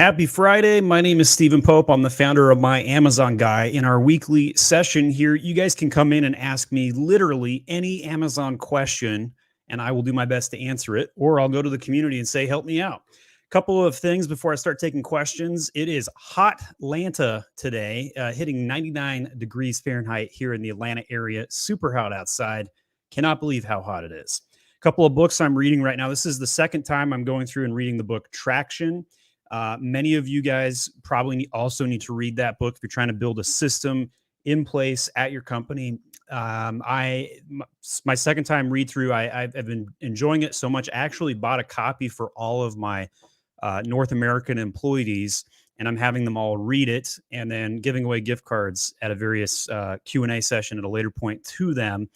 Happy Friday. My name is Stephen Pope. I'm the founder of My Amazon Guy. In our weekly session here, you guys can come in and ask me literally any Amazon question, and I will do my best to answer it, or I'll go to the community and say, help me out. Couple of things before I start taking questions. It is hot Atlanta today, hitting 99 degrees Fahrenheit here in the Atlanta area. Super hot outside. Cannot believe how hot it is. Couple of books I'm reading right now. This is the second time I'm going through and reading the book Traction. Many of you guys probably also need to read that book if you're trying to build a system in place at your company. My second time read through, I've been enjoying it so much. I actually bought a copy for all of my North American employees, and I'm having them all read it and then giving away gift cards at a various Q&A session at a later point to them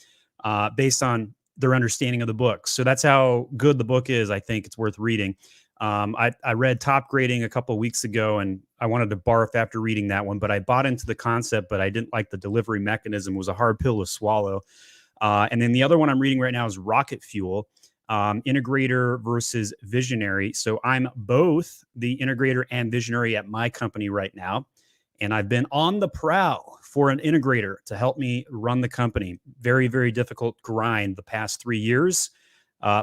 based on their understanding of the book. So that's how good the book is. I think it's worth reading. I read Top Grading a couple of weeks ago, and I wanted to barf after reading that one, but I bought into the concept, but I didn't like the delivery mechanism. It was a hard pill to swallow. And then the other one I'm reading right now is Rocket Fuel, Integrator versus Visionary. So I'm both the integrator and visionary at my company right now. And I've been on the prowl for an integrator to help me run the company. Very, very difficult grind the past 3 years.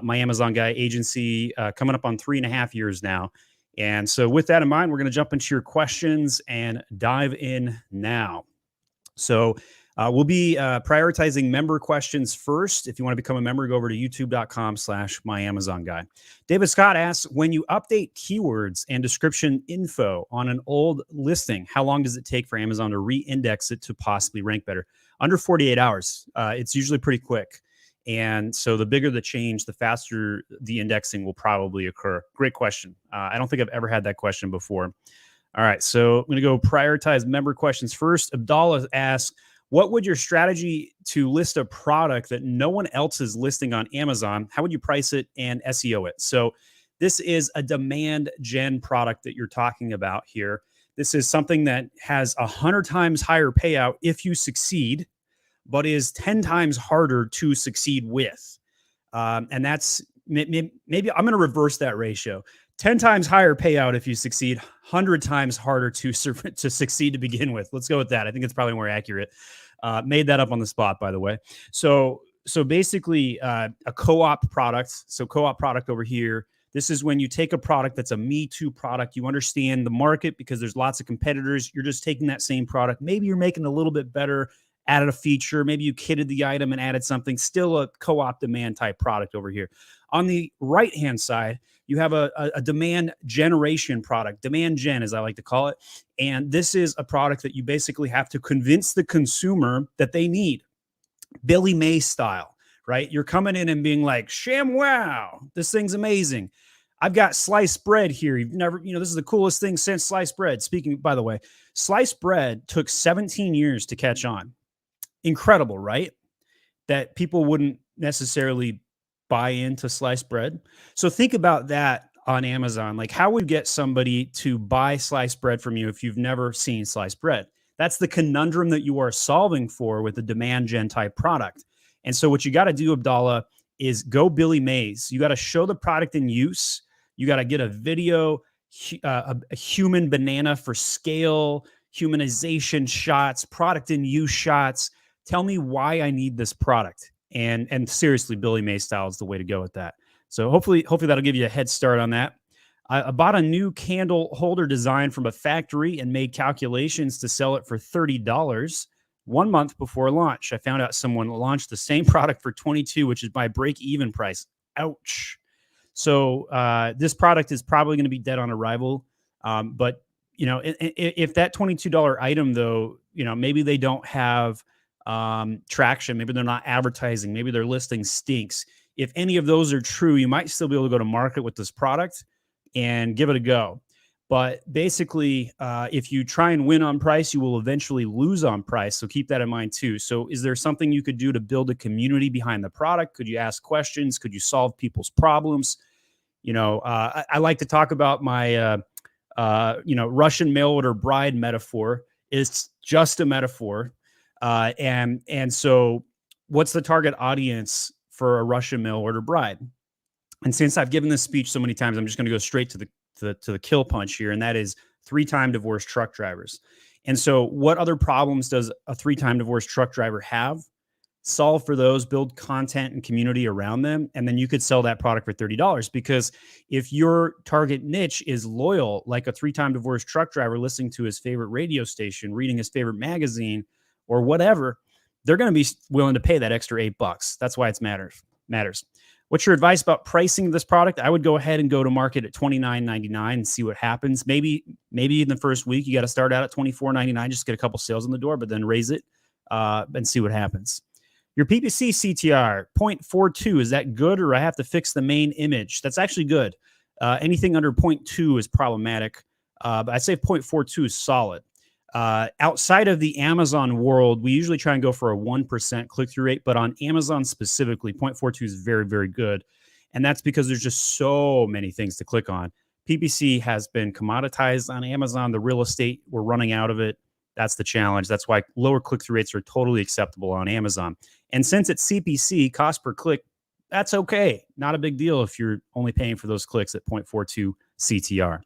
My Amazon Guy agency coming up on 3.5 years now. And so with that in mind, we're going to jump into your questions and dive in now. So we'll be prioritizing member questions first. If you want to become a member, go over to youtube.com/myamazonguy. David Scott asks, when you update keywords and description info on an old listing, how long does it take for Amazon to re-index it to possibly rank better? Under 48 hours. It's usually pretty quick. And so the bigger the change, the faster the indexing will probably occur. Great question. I don't think I've ever had that question before. All right, so I'm going to go prioritize member questions first. Abdallah asks, what would your strategy to list a product that no one else is listing on Amazon? How would you price it and SEO it? So this is a demand gen product that you're talking about here. This is something that has 100 times higher payout if you succeed, but is 10 times harder to succeed with. And that's maybe I'm going to reverse that ratio. 10 times higher payout if you succeed, 100 times harder to succeed to begin with. Let's go with that. I think it's probably more accurate. Made that up on the spot, by the way. So basically a co-op product. So co-op product over here. This is when you take a product that's a Me Too product. You understand the market because there's lots of competitors. You're just taking that same product. Maybe you're making it a little bit better, added a feature, maybe you kitted the item and added something, still a co-op demand type product over here. On the right-hand side, you have a demand generation product, demand gen, as I like to call it. And this is a product that you basically have to convince the consumer that they need. Billy May style, right? You're coming in and being like, sham wow, this thing's amazing. I've got sliced bread here. You've never, this is the coolest thing since sliced bread. Speaking, by the way, sliced bread took 17 years to catch on. Incredible, right? That people wouldn't necessarily buy into sliced bread. So think about that on Amazon. Like, how would you get somebody to buy sliced bread from you if you've never seen sliced bread? That's the conundrum that you are solving for with a demand gen type product. And so what you got to do, Abdallah, is go Billy Mays. You got to show the product in use. You got to get a video, a human banana for scale, humanization shots, product in use shots. Tell me why I need this product. And seriously, Billy May style is the way to go with that. So hopefully that'll give you a head start on that. I bought a new candle holder design from a factory and made calculations to sell it for $30 1 month before launch. I found out someone launched the same product for $22, which is my break-even price. Ouch. So this product is probably going to be dead on arrival. But if that $22 item, though, maybe they don't have traction, maybe they're not advertising, maybe their listing stinks. If any of those are true, you might still be able to go to market with this product and give it a go. But basically, if you try and win on price, you will eventually lose on price. So keep that in mind too. So is there something you could do to build a community behind the product? Could you ask questions? Could you solve people's problems? I like to talk about my, Russian mail order bride metaphor. It's just a metaphor. And so what's the target audience for a Russian mail order bride? And since I've given this speech so many times, I'm just going to go straight to to the kill punch here, and that is 3-time divorced truck drivers. And so what other problems does a 3-time divorced truck driver have? Solve for those, build content and community around them, and then you could sell that product for $30. Because if your target niche is loyal, like a 3-time divorced truck driver listening to his favorite radio station, reading his favorite magazine, or whatever, they're going to be willing to pay that extra $8. That's why it matters. What's your advice about pricing this product? I would go ahead and go to market at $29.99 and see what happens. Maybe in the first week you got to start out at $24.99, just get a couple sales on the door, but then raise it and see what happens. Your PPC CTR 0.42, is that good, or I have to fix the main image? That's actually good. Anything under 0.2 is problematic, but I'd say 0.42 is solid. Outside of the Amazon world, we usually try and go for a 1% click-through rate, but on Amazon specifically, 0.42 is very, very good. And that's because there's just so many things to click on. PPC has been commoditized on Amazon. The real estate, we're running out of it. That's the challenge. That's why lower click-through rates are totally acceptable on Amazon. And since it's CPC, cost per click, that's okay. Not a big deal if you're only paying for those clicks at 0.42 CTR.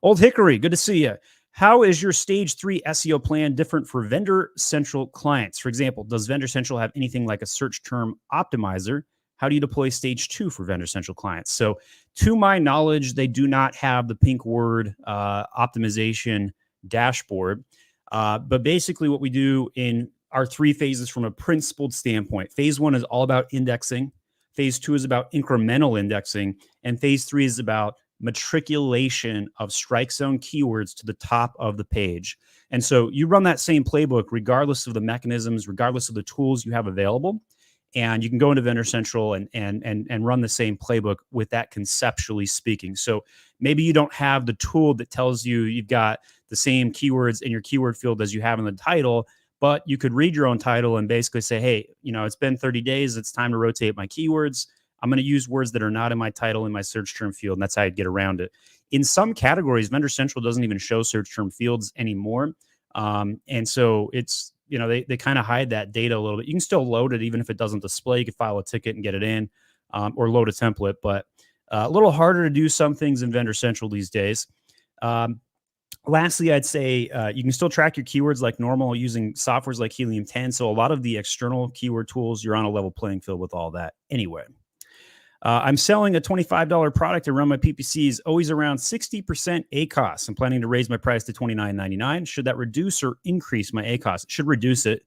Old Hickory, good to see you. How is your stage 3 SEO plan different for Vendor Central clients? For example, does Vendor Central have anything like a search term optimizer? How do you deploy stage 2 for Vendor Central clients? So to my knowledge, they do not have the pink word optimization dashboard. But basically what we do in our 3 phases from a principled standpoint, phase 1 is all about indexing. Phase 2 is about incremental indexing. And phase 3 is about matriculation of strike zone keywords to the top of the page. And so you run that same playbook regardless of the mechanisms, regardless of the tools you have available. And you can go into Vendor Central and run the same playbook with that, conceptually speaking. So maybe you don't have the tool that tells you you've got the same keywords in your keyword field as you have in the title, but you could read your own title and basically say, hey, it's been 30 days. It's time to rotate my keywords. I'm going to use words that are not in my title in my search term field. And that's how I'd get around it. In some categories, Vendor Central doesn't even show search term fields anymore. And so it's, they kind of hide that data a little bit. You can still load it even if it doesn't display. You can file a ticket and get it in, or load a template, but a little harder to do some things in Vendor Central these days. Lastly, I'd say you can still track your keywords like normal using softwares like Helium 10. So a lot of the external keyword tools, you're on a level playing field with all that anyway. I'm selling a $25 product and run my PPCs always around 60% ACOS. I'm planning to raise my price to $29.99. Should that reduce or increase my ACOS? It should reduce it,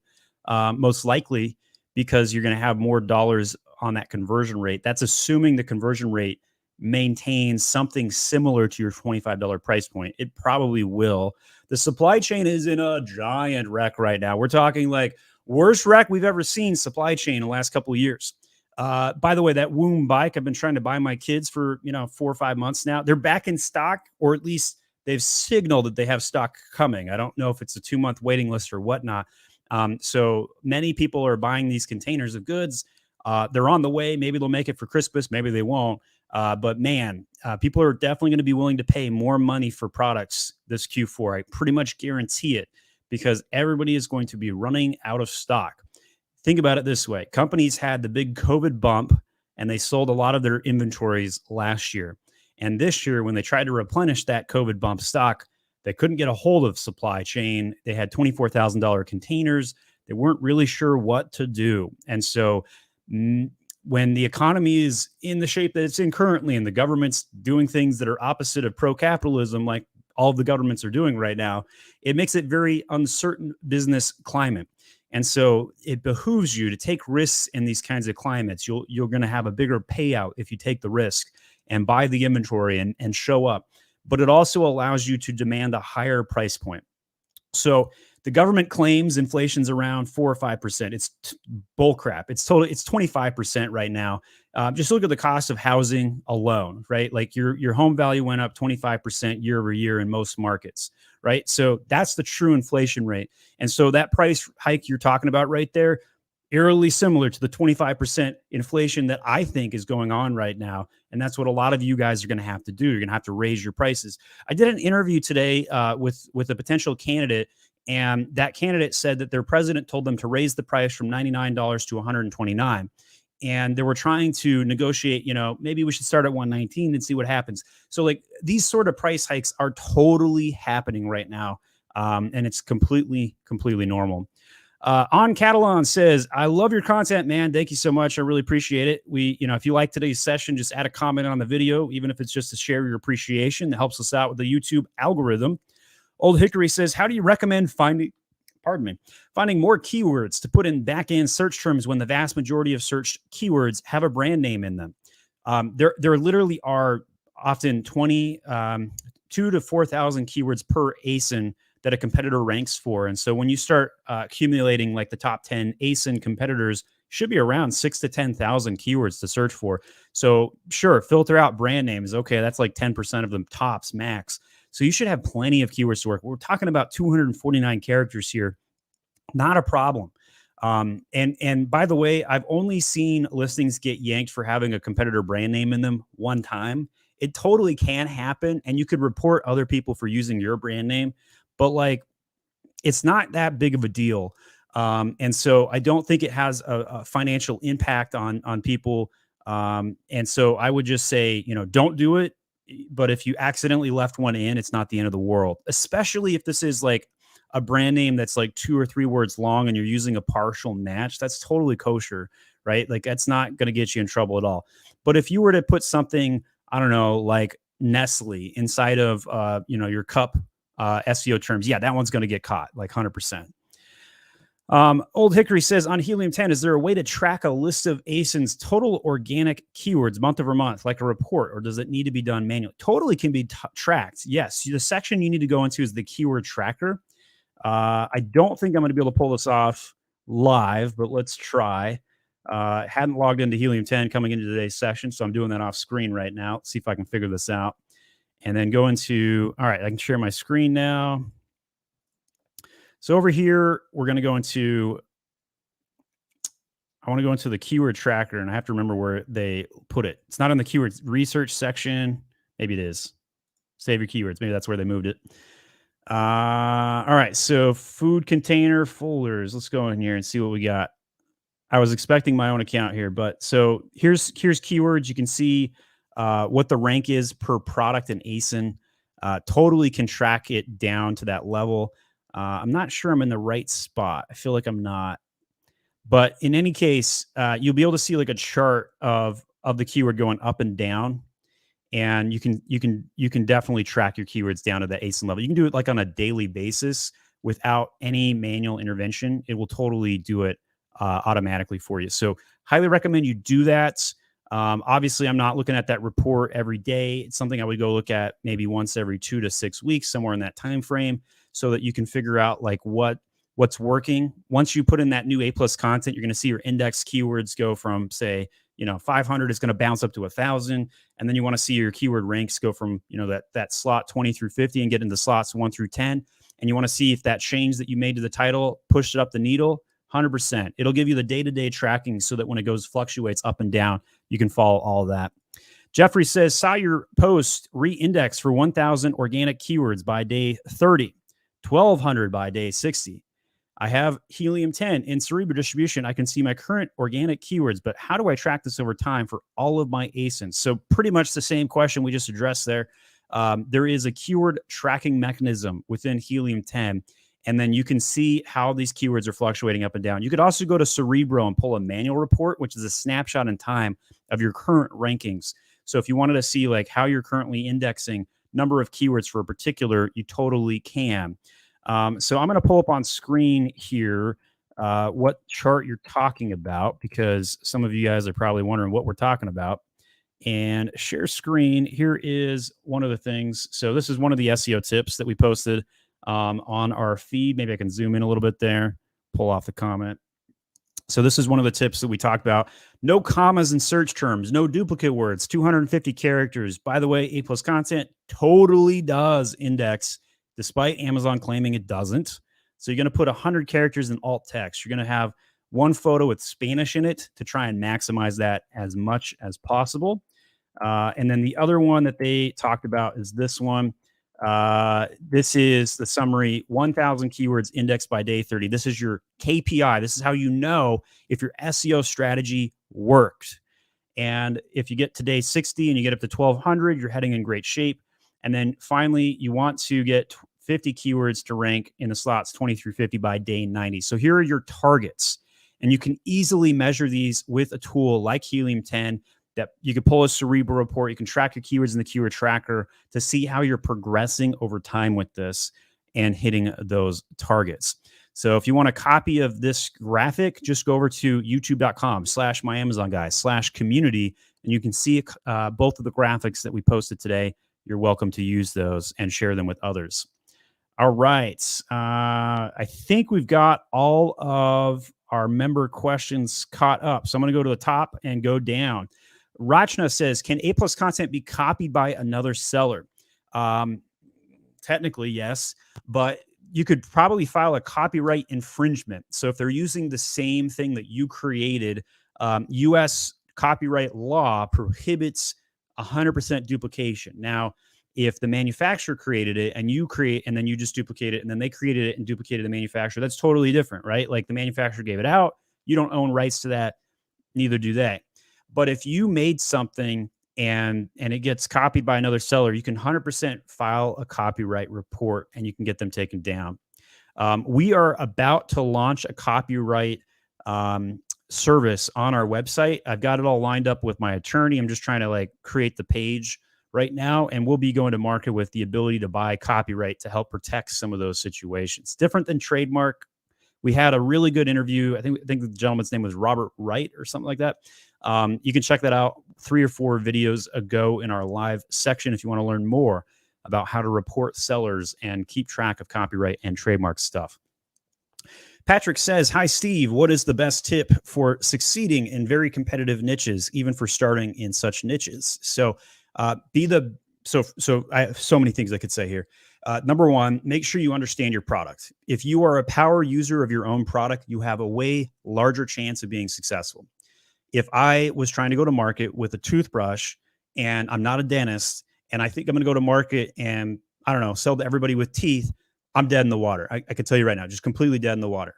most likely, because you're going to have more dollars on that conversion rate. That's assuming the conversion rate maintains something similar to your $25 price point. It probably will. The supply chain is in a giant wreck right now. We're talking like worst wreck we've ever seen supply chain in the last couple of years. By the way, that Womb bike, I've been trying to buy my kids for 4 or 5 months now. They're back in stock, or at least they've signaled that they have stock coming. I don't know if it's a 2-month waiting list or whatnot. So many people are buying these containers of goods. They're on the way. Maybe they'll make it for Christmas. Maybe they won't. But man, people are definitely going to be willing to pay more money for products this Q4. I pretty much guarantee it, because everybody is going to be running out of stock. Think about it this way. Companies had the big COVID bump and they sold a lot of their inventories last year. And this year, when they tried to replenish that COVID bump stock, they couldn't get a hold of supply chain. They had $24,000 containers. They weren't really sure what to do. And so when the economy is in the shape that it's in currently, and the government's doing things that are opposite of pro-capitalism, like all of the governments are doing right now, it makes it very uncertain business climate. And so it behooves you to take risks in these kinds of climates. You're going to have a bigger payout if you take the risk and buy the inventory and show up. But it also allows you to demand a higher price point. So the government claims inflation's around 4 or 5%. It's bull crap. It's 25% right now. Just look at the cost of housing alone, right? Like your home value went up 25% year over year in most markets, right? So that's the true inflation rate. And so that price hike you're talking about right there, eerily similar to the 25% inflation that I think is going on right now. And that's what a lot of you guys are going to have to do. You're going to have to raise your prices. I did an interview today with a potential candidate, and that candidate said that their president told them to raise the price from $99 to $129. and they were trying to negotiate, maybe we should start at 119 and see what happens. So like these sort of price hikes are totally happening right now. And it's completely normal. On Catalan says, I love your content, man. Thank you so much. I really appreciate it. If you like today's session, just add a comment on the video, even if it's just to share your appreciation. That helps us out with the YouTube algorithm. Old Hickory says, how do you recommend finding more keywords to put in back-end search terms when the vast majority of searched keywords have a brand name in them? There literally are often 2 to 4,000 keywords per ASIN that a competitor ranks for. And so when you start accumulating like the top 10 ASIN competitors, should be around 6 to 10,000 keywords to search for. So sure, filter out brand names. Okay, that's like 10% of them tops max. So you should have plenty of keywords to work. We're talking about 249 characters here. Not a problem. And by the way, I've only seen listings get yanked for having a competitor brand name in them one time. It totally can happen, and you could report other people for using your brand name, but like it's not that big of a deal. And so I don't think it has a financial impact on people. And so I would just say, don't do it. But if you accidentally left one in, it's not the end of the world, especially if this is like a brand name that's like 2 or 3 words long and you're using a partial match. That's totally kosher, right? Like that's not going to get you in trouble at all. But if you were to put something, I don't know, like Nestle inside of, your cup SEO terms, yeah, that one's going to get caught like 100%. Old Hickory says, on Helium 10, is there a way to track a list of ASIN's total organic keywords month over month, like a report, or does it need to be done manually? Totally can be tracked. Yes. The section you need to go into is the keyword tracker. I don't think I'm going to be able to pull this off live, but let's try. Hadn't logged into Helium 10 coming into today's session, so I'm doing that off screen right now. Let's see if I can figure this out. And then go into, all right, I can share my screen now. So over here, we're going to go into, I want to go into the keyword tracker, and I have to remember where they put it. It's not in the keyword research section. Maybe it is. Save your keywords. Maybe that's where they moved it. All right. So food container folders. Let's go in here and see what we got. I was expecting my own account here, but so here's keywords. You can see what the rank is per product in ASIN. Totally can track it down to that level. I'm not sure I'm in the right spot. I feel like I'm not. But in any case, you'll be able to see like a chart of the keyword going up and down. And you can definitely track your keywords down to the ASIN level. You can do it like on a daily basis without any manual intervention. It will totally do it automatically for you. So highly recommend you do that. Obviously, I'm not looking at that report every day. It's something I would go look at maybe once every 2 to 6 weeks, somewhere in that time frame, so that you can figure out like what's working. Once you put in that new A+ content, you're going to see your index keywords go from, say, 500 is going to bounce up to 1,000. And then you want to see your keyword ranks go from, that slot 20 through 50 and get into slots 1 through 10. And you want to see if that change that you made to the title pushed it up the needle. 100%. It'll give you the day-to-day tracking so that when it fluctuates up and down, you can follow all of that. Jeffrey says, saw your post re-index for 1,000 organic keywords by day 30, 1,200 by day 60. I have Helium 10 in Cerebro Distribution. I can see my current organic keywords, but how do I track this over time for all of my ASINs? So pretty much the same question we just addressed there. There is a keyword tracking mechanism within Helium 10, and then you can see how these keywords are fluctuating up and down. You could also go to Cerebro and pull a manual report, which is a snapshot in time of your current rankings. So if you wanted to see like how you're currently indexing number of keywords for a particular, you totally can. So I'm going to pull up on screen here what chart you're talking about, because some of you guys are probably wondering what we're talking about. And share screen. Here is one of the things. So this is one of the SEO tips that we posted on our feed. Maybe I can zoom in a little bit there, pull off the comment. So this is one of the tips that we talked about. No commas in search terms, no duplicate words, 250 characters. By the way, A+ content totally does index, despite Amazon claiming it doesn't. So you're going to put 100 characters in alt text. You're going to have one photo with Spanish in it to try and maximize that as much as possible. And then the other one that they talked about is this one. This is the summary, 1,000 keywords indexed by day 30. This is your KPI. This is how you know if your SEO strategy worked. And if you get to day 60 and you get up to 1200, you're heading in great shape. And then finally, you want to get 50 keywords to rank in the slots 20 through 50 by day 90. So here are your targets. And you can easily measure these with a tool like Helium 10 that you can pull a Cerebro report. You can track your keywords in the keyword tracker to see how you're progressing over time with this and hitting those targets. So if you want a copy of this graphic, just go over to youtube.com/myamazonguy/community, and you can see both of the graphics that we posted today. You're welcome to use those and share them with others. All right. I think we've got all of our member questions caught up. So I'm going to go to the top and go down. Rachna says, can A+ content be copied by another seller? Technically, yes, but you could probably file a copyright infringement. So if they're using the same thing that you created, U.S. copyright law prohibits 100% duplication. Now, if the manufacturer created it and you create, and then you just duplicate it, and then they created it and duplicated the manufacturer, that's totally different, right? Like the manufacturer gave it out. You don't own rights to that. Neither do they. But if you made something and it gets copied by another seller, you can 100% file a copyright report and you can get them taken down. We are about to launch a copyright service on our website. I've got it all lined up with my attorney. I'm just trying to like create the page right now, and we'll be going to market with the ability to buy copyright to help protect some of those situations. Different than trademark. We had a really good interview. I think the gentleman's name was Robert Wright or something like that. You can check that out 3 or 4 videos ago in our live section if you want to learn more about how to report sellers and keep track of copyright and trademark stuff. Patrick says, hi, Steve. What is the best tip for succeeding in very competitive niches, even for starting in such niches? So I have so many things I could say here. Number one, make sure you understand your product. If you are a power user of your own product, you have a way larger chance of being successful. If I was trying to go to market with a toothbrush and I'm not a dentist and I think I'm going to go to market and, I don't know, sell to everybody with teeth, I'm dead in the water. I can tell you right now, just completely dead in the water.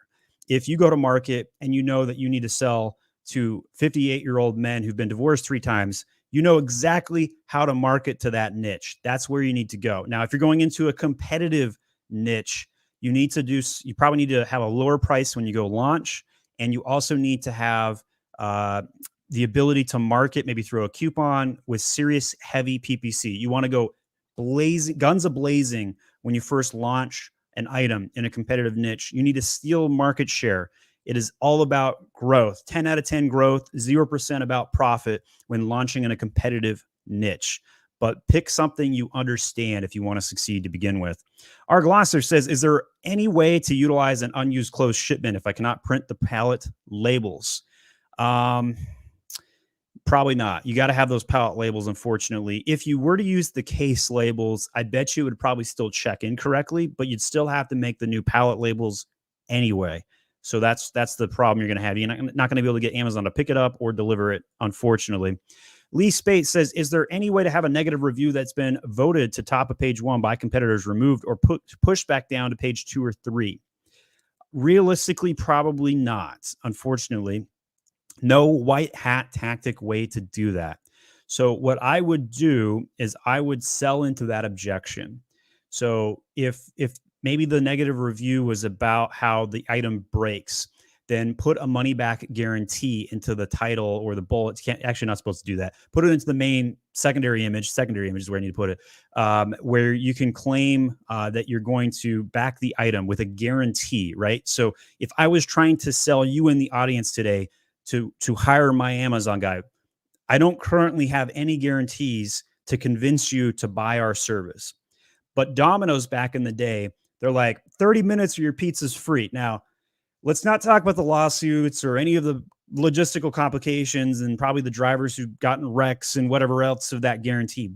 If you go to market and you know that you need to sell to 58-year-old men who've been divorced 3 times, you know exactly how to market to that niche. That's where you need to go. Now, if you're going into a competitive niche, you probably need to have a lower price when you go launch. And you also need to have the ability to market, maybe throw a coupon with serious heavy PPC. You want to go guns a-blazing when you first launch an item in a competitive niche. You need to steal market share. It is all about growth. 10 out of 10 growth, 0% about profit when launching in a competitive niche. But pick something you understand if you want to succeed to begin with. Our glosser says, is there any way to utilize an unused closed shipment if I cannot print the pallet labels? Probably not. You got to have those pallet labels, unfortunately. If you were to use the case labels, I bet you it would probably still check in correctly, but you'd still have to make the new pallet labels anyway. So that's the problem you're going to have. You're not going to be able to get Amazon to pick it up or deliver it, unfortunately. Lee Spate says, is there any way to have a negative review that's been voted to top of page 1 by competitors removed or pushed back down to page 2 or 3? Realistically, probably not, unfortunately. No white hat tactic way to do that. So what I would do is I would sell into that objection. So if maybe the negative review was about how the item breaks, then put a money back guarantee into the title or the bullet. Actually not supposed to do that. Put it into the main secondary image. Secondary image is where I need to put it, where you can claim that you're going to back the item with a guarantee, right? So if I was trying to sell you in the audience today to hire my Amazon guy, I don't currently have any guarantees to convince you to buy our service. But Domino's back in the day, they're like 30 minutes or your pizza's free. Now, let's not talk about the lawsuits or any of the logistical complications and probably the drivers who've gotten wrecks and whatever else of that guarantee.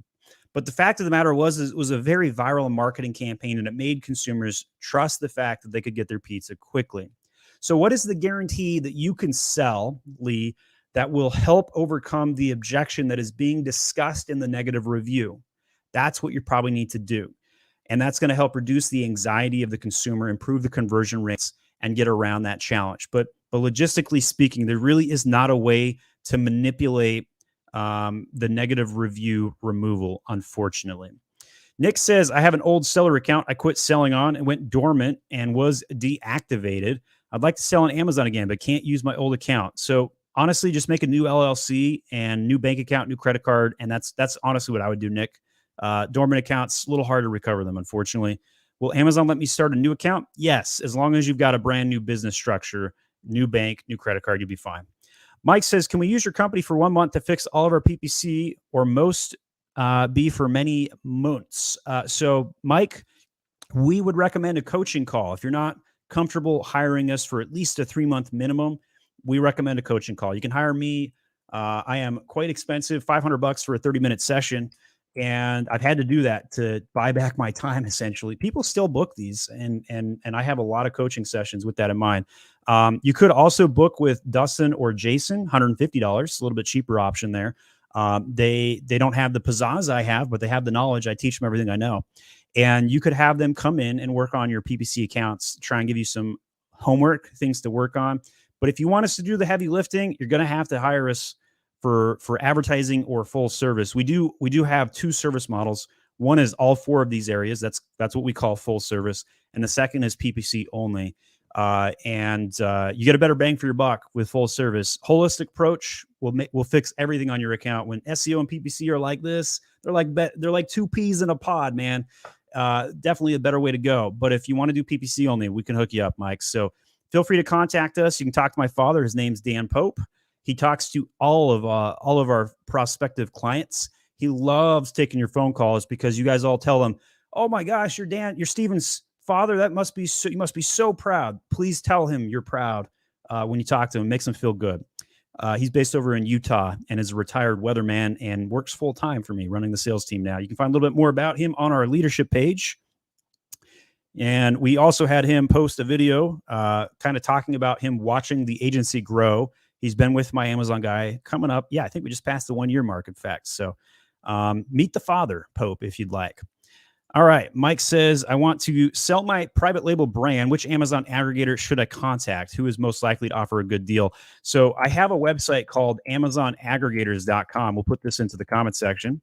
But the fact of the matter was, it was a very viral marketing campaign, and it made consumers trust the fact that they could get their pizza quickly. So what is the guarantee that you can sell, Lee, that will help overcome the objection that is being discussed in the negative review? That's what you probably need to do. And that's going to help reduce the anxiety of the consumer, improve the conversion rates, and get around that challenge. But logistically speaking, there really is not a way to manipulate the negative review removal, unfortunately. Nick says, I have an old seller account I quit selling on and went dormant and was deactivated. I'd like to sell on Amazon again, but can't use my old account. So honestly, just make a new LLC and new bank account, new credit card. And that's honestly what I would do, Nick. Dormant accounts, a little hard to recover them, unfortunately. Will Amazon let me start a new account? Yes, as long as you've got a brand new business structure, new bank, new credit card, you'll be fine. Mike says, can we use your company for 1 month to fix all of our PPC or most be for many months? So, Mike, we would recommend a coaching call. If you're not comfortable hiring us for at least a 3-month minimum, we recommend a coaching call. You can hire me. I am quite expensive, $500 for a 30-minute session. And I've had to do that to buy back my time, essentially. People still book these, and I have a lot of coaching sessions with that in mind. You could also book with Dustin or Jason, $150, a little bit cheaper option there. They don't have the pizzazz I have, but they have the knowledge. I teach them everything I know. And you could have them come in and work on your PPC accounts, try and give you some homework, things to work on. But if you want us to do the heavy lifting, you're going to have to hire us for advertising or full service. We do have 2 service models. One is all 4 of these areas. That's what we call full service. And the second is PPC only. You get a better bang for your buck with full service. Holistic approach will fix everything on your account. When SEO and PPC are like this, they're like 2 peas in a pod, man. Definitely a better way to go. But if you want to do PPC only, we can hook you up, Mike. So feel free to contact us. You can talk to my father. His name's Dan Pope. He talks to all of our prospective clients. He loves taking your phone calls because you guys all tell him, "Oh my gosh, you're Steven's father. That must be so, you must be so proud." Please tell him you're proud when you talk to him. It makes him feel good. He's based over in Utah and is a retired weatherman and works full time for me running the sales team now. You can find a little bit more about him on our leadership page. And we also had him post a video kind of talking about him watching the agency grow. He's been with my Amazon guy coming up. Yeah, I think we just passed the 1-year mark, in fact. So meet the father, Pope, if you'd like. All right. Mike says, I want to sell my private label brand. Which Amazon aggregator should I contact? Who is most likely to offer a good deal? So I have a website called AmazonAggregators.com. We'll put this into the comment section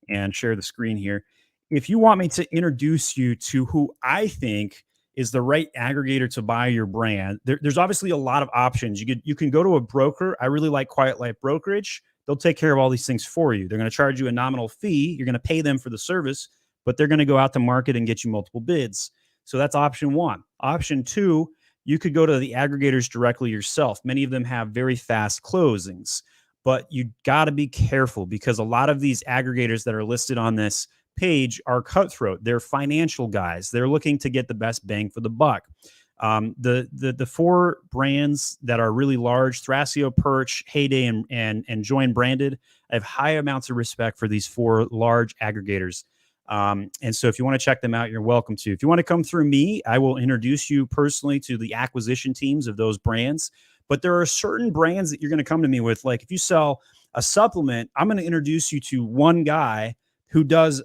and share the screen here. If you want me to introduce you to who I think is the right aggregator to buy your brand, there's obviously a lot of options. You can go to a broker. I really like Quiet Life Brokerage. They'll take care of all these things for you. They're going to charge you a nominal fee. You're going to pay them for the service, but they're going to go out to market and get you multiple bids. So that's option 1. Option 2, you could go to the aggregators directly yourself. Many of them have very fast closings, but you got to be careful because a lot of these aggregators that are listed on this page are cutthroat. They're financial guys. They're looking to get the best bang for the buck. The 4 brands that are really large, Thrasio, Perch, Heyday, and Join branded, I have high amounts of respect for these 4 large aggregators. And so if you want to check them out, you're welcome to. If you want to come through me, I will introduce you personally to the acquisition teams of those brands. But there are certain brands that you're going to come to me with. Like if you sell a supplement, I'm going to introduce you to one guy who does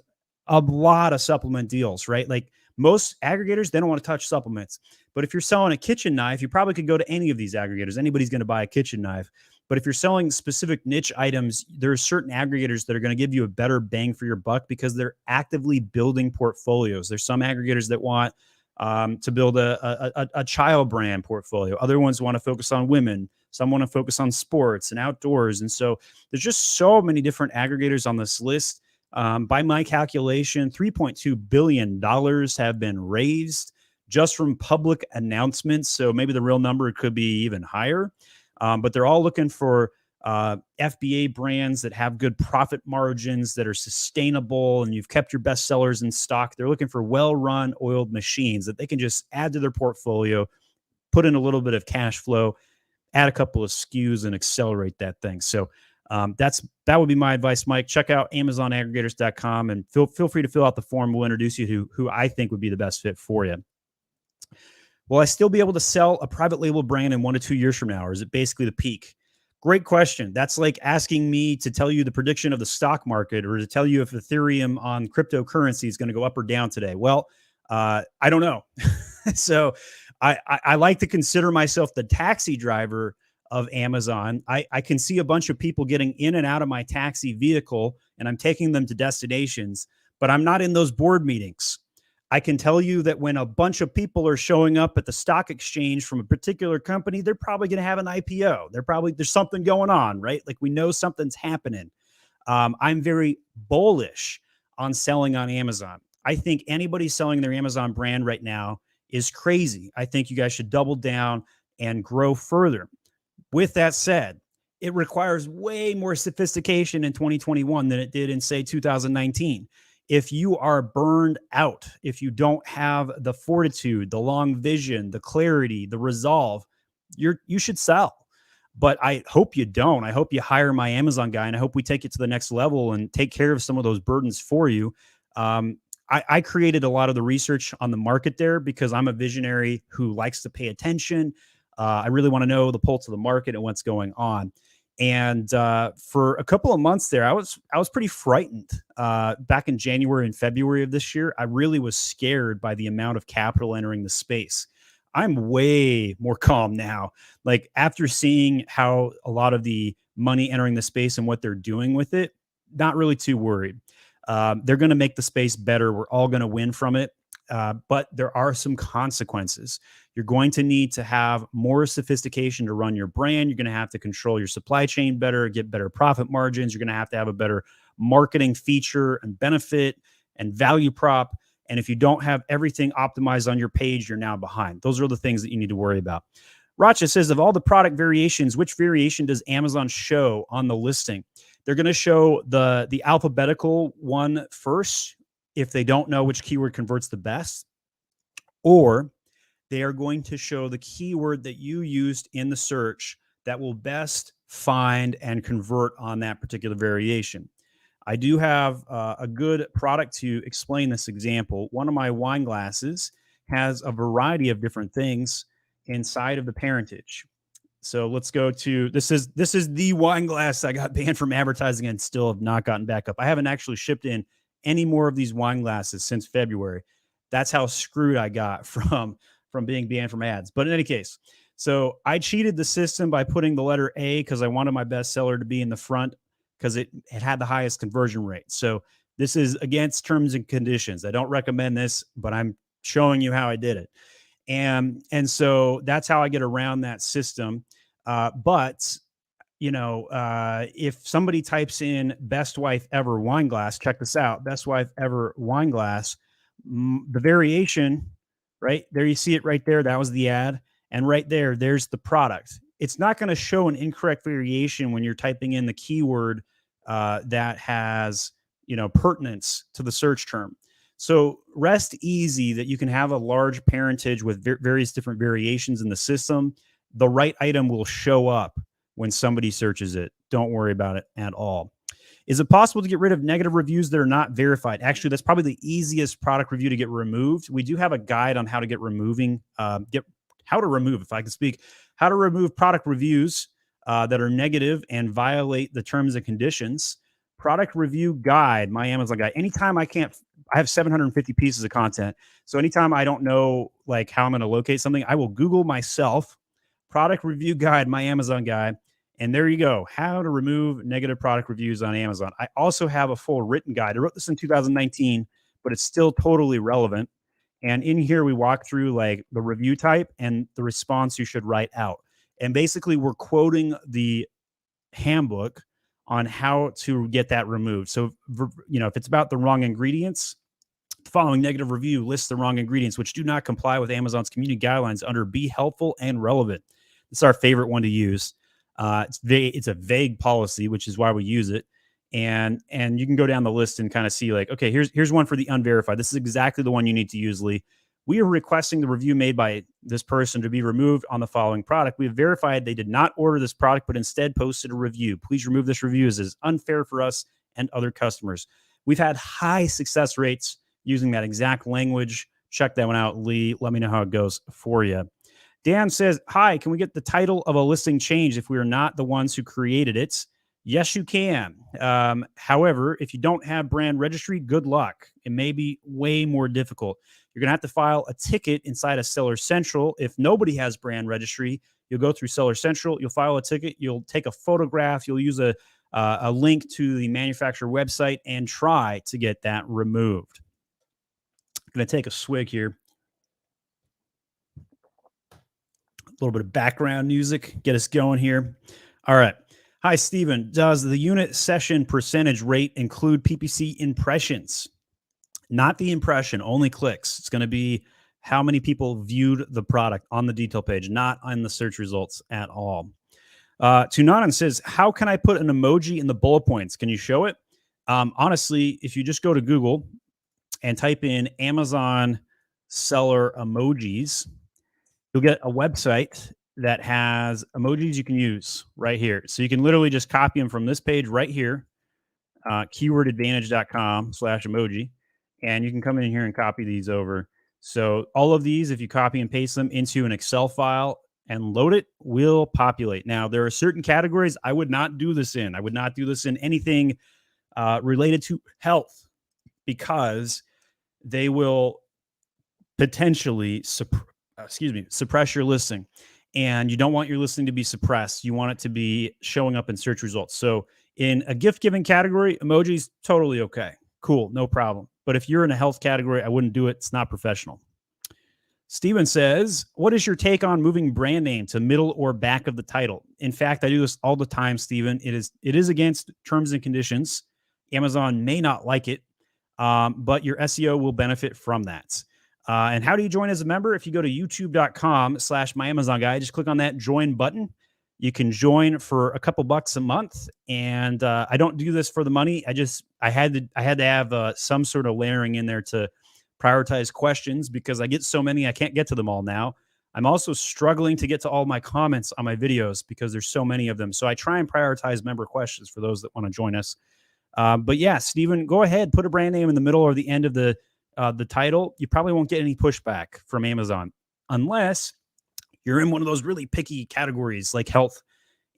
a lot of supplement deals, right? Like most aggregators, they don't want to touch supplements. But if you're selling a kitchen knife, you probably could go to any of these aggregators. Anybody's going to buy a kitchen knife. But if you're selling specific niche items, there are certain aggregators that are going to give you a better bang for your buck because they're actively building portfolios. There's some aggregators that want to build a child brand portfolio. Other ones want to focus on women. Some want to focus on sports and outdoors. And so there's just so many different aggregators on this list. By my calculation, $3.2 billion have been raised just from public announcements. So maybe the real number could be even higher. But they're all looking for FBA brands that have good profit margins, that are sustainable, and you've kept your best sellers in stock. They're looking for well-run, oiled machines that they can just add to their portfolio, put in a little bit of cash flow, add a couple of SKUs, and accelerate that thing. So that would be my advice, Mike. Check out AmazonAggregators.com and feel free to fill out the form. We'll introduce you to who I think would be the best fit for you. Will I still be able to sell a private label brand in 1 to 2 years from now, or is it basically the peak? Great question. That's like asking me to tell you the prediction of the stock market or to tell you if Ethereum on cryptocurrency is going to go up or down today. Well, I don't know. So I like to consider myself the taxi driver of Amazon. I can see a bunch of people getting in and out of my taxi vehicle, and I'm taking them to destinations, but I'm not in those board meetings. I can tell you that when a bunch of people are showing up at the stock exchange from a particular company, they're probably going to have an IPO. There's something going on, right? Like we know something's happening. I'm very bullish on selling on Amazon. I think anybody selling their Amazon brand right now is crazy. I think you guys should double down and grow further. With that said, it requires way more sophistication in 2021 than it did in, say, 2019. If you are burned out, if you don't have the fortitude, the long vision, the clarity, the resolve, you should sell. But I hope you don't. I hope you hire my Amazon guy, and I hope we take it to the next level and take care of some of those burdens for you. I created a lot of the research on the market there because I'm a visionary who likes to pay attention. I really want to know the pulse of the market and what's going on. And for a couple of months there, I was pretty frightened. Back in January and February of this year, I really was scared by the amount of capital entering the space. I'm way more calm now. Like after seeing how a lot of the money entering the space and what they're doing with it, not really too worried. They're going to make the space better. We're all going to win from it. But there are some consequences. You're going to need to have more sophistication to run your brand. You're going to have to control your supply chain better, get better profit margins. You're going to have a better marketing feature and benefit and value prop. And if you don't have everything optimized on your page, you're now behind. Those are the things that you need to worry about. Racha says, of all the product variations, which variation does Amazon show on the listing? They're going to show the alphabetical one first if they don't know which keyword converts the best, or they are going to show the keyword that you used in the search that will best find and convert on that particular variation. I do have a good product to explain this example. One of my wine glasses has a variety of different things inside of the parentage. So let's go to, this is the wine glass I got banned from advertising and still have not gotten back up. I haven't actually shipped in any more of these wine glasses since February. That's how screwed I got from being banned from ads. But in any case, so I cheated the system by putting the letter A because I wanted my best seller to be in the front because it had the highest conversion rate. So this is against terms and conditions. I don't recommend this, but I'm showing you how I did it. And so that's how I get around that system. But you know, if somebody types in best wife ever wine glass, check this out, best wife ever wine glass, the variation right there, you see it right there. That was the ad. And right there, there's the product. It's not going to show an incorrect variation when you're typing in the keyword that has, pertinence to the search term. So rest easy that you can have a large parentage with various different variations in the system. The right item will show up when somebody searches it. Don't worry about it at all. Is it possible to get rid of negative reviews that are not verified? Actually, that's probably the easiest product review to get removed. We do have a guide on how to get removing, how to remove product reviews that are negative and violate the terms and conditions. Product review guide, my Amazon guide. Anytime I have 750 pieces of content. So anytime I don't know like how I'm going to locate something, I will Google myself, product review guide, my Amazon guide. And there you go. How to remove negative product reviews on Amazon. I also have a full written guide. I wrote this in 2019, but it's still totally relevant. And in here, we walk through like the review type and the response you should write out. And basically, we're quoting the handbook on how to get that removed. So, if it's about the wrong ingredients, the following negative review lists the wrong ingredients, which do not comply with Amazon's community guidelines under Be Helpful and Relevant. It's our favorite one to use. It's a vague policy, which is why we use it. And you can go down the list and kind of see like, okay, here's one for the unverified. This is exactly the one you need to use, Lee. We are requesting the review made by this person to be removed on the following product. We have verified they did not order this product, but instead posted a review. Please remove this review as it is unfair for us and other customers. We've had high success rates using that exact language. Check that one out, Lee. Let me know how it goes for you. Dan says, hi, can we get the title of a listing changed if we are not the ones who created it? Yes, you can. However, if you don't have brand registry, good luck. It may be way more difficult. You're going to have to file a ticket inside of Seller Central. If nobody has brand registry, You'll go through Seller Central. You'll file a ticket. You'll take a photograph. You'll use a link to the manufacturer website and try to get that removed. I'm going to take a swig here. A little bit of background music, get us going here. All right. Hi, Stephen. Does the unit session percentage rate include PPC impressions? Not the impression, only clicks. It's going to be how many people viewed the product on the detail page, not on the search results at all. Tunanan says, how can I put an emoji in the bullet points? Can you show it? Honestly, if you just go to Google and type in Amazon seller emojis, you'll get a website that has emojis you can use right here. So you can literally just copy them from this page right here, keywordadvantage.com/emoji, and you can come in here and copy these over. So all of these, if you copy and paste them into an Excel file and load it, will populate. Now, there are certain categories I would not do this in. I would not do this in anything related to health, because they will potentially suppress your listing. And you don't want your listing to be suppressed. You want it to be showing up in search results. So in a gift giving category, emojis, totally okay. Cool, no problem. But if you're in a health category, I wouldn't do it. It's not professional. Steven says, what is your take on moving brand name to middle or back of the title? In fact, I do this all the time, Steven. It is against terms and conditions. Amazon may not like it, but your SEO will benefit from that. And how do you join as a member? If you go to youtube.com/myamazonguy, just click on that join button. You can join for a couple bucks a month. And I don't do this for the money. I had to have some sort of layering in there to prioritize questions, because I get so many, I can't get to them all now. I'm also struggling to get to all my comments on my videos because there's so many of them. So I try and prioritize member questions for those that want to join us. But yeah, Steven, go ahead, put a brand name in the middle or the end of the title. You probably won't get any pushback from Amazon unless you're in one of those really picky categories like health,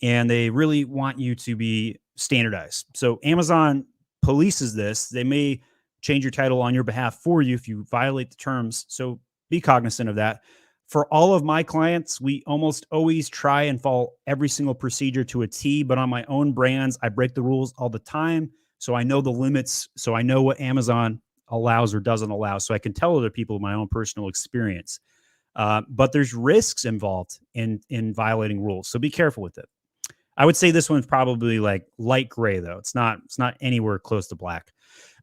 and they really want you to be standardized. So Amazon polices this. They may change your title on your behalf for you if you violate the terms. So be cognizant of that. For all of my clients, we almost always try and follow every single procedure to a T, but on my own brands, I break the rules all the time. So I know the limits. So I know what Amazon allows or doesn't allow. So I can tell other people my own personal experience. But there's risks involved in violating rules. So be careful with it. I would say this one's probably like light gray, though. It's not anywhere close to black.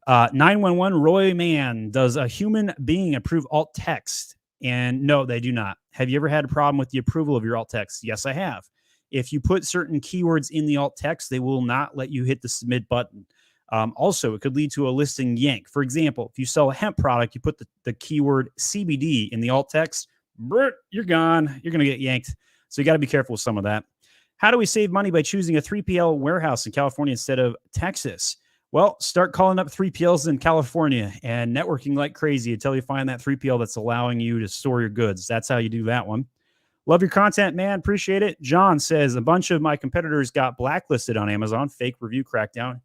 911 Roy Man, does a human being approve alt text? And no, they do not. Have you ever had a problem with the approval of your alt text? Yes, I have. If you put certain keywords in the alt text, they will not let you hit the submit button. Also, it could lead to a listing yank. For example, if you sell a hemp product, you put the keyword CBD in the alt text, you're gone. You're going to get yanked. So you got to be careful with some of that. How do we save money by choosing a 3PL warehouse in California instead of Texas? Well, start calling up 3PLs in California and networking like crazy until you find that 3PL that's allowing you to store your goods. That's how you do that one. Love your content, man. Appreciate it. John says, a bunch of my competitors got blacklisted on Amazon. Fake review crackdown.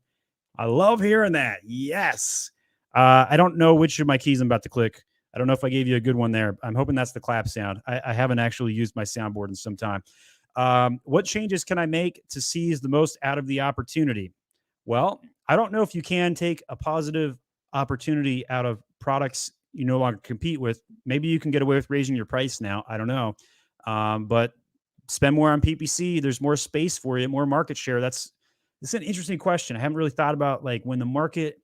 I love hearing that. Yes. I don't know which of my keys I'm about to click. I don't know if I gave you a good one there. I'm hoping that's the clap sound. I haven't actually used my soundboard in some time. What changes can I make to seize the most out of the opportunity? Well, I don't know if you can take a positive opportunity out of products you no longer compete with. Maybe you can get away with raising your price now. I don't know. But spend more on PPC. There's more space for you, more market share. It's an interesting question. I haven't really thought about, like, when the market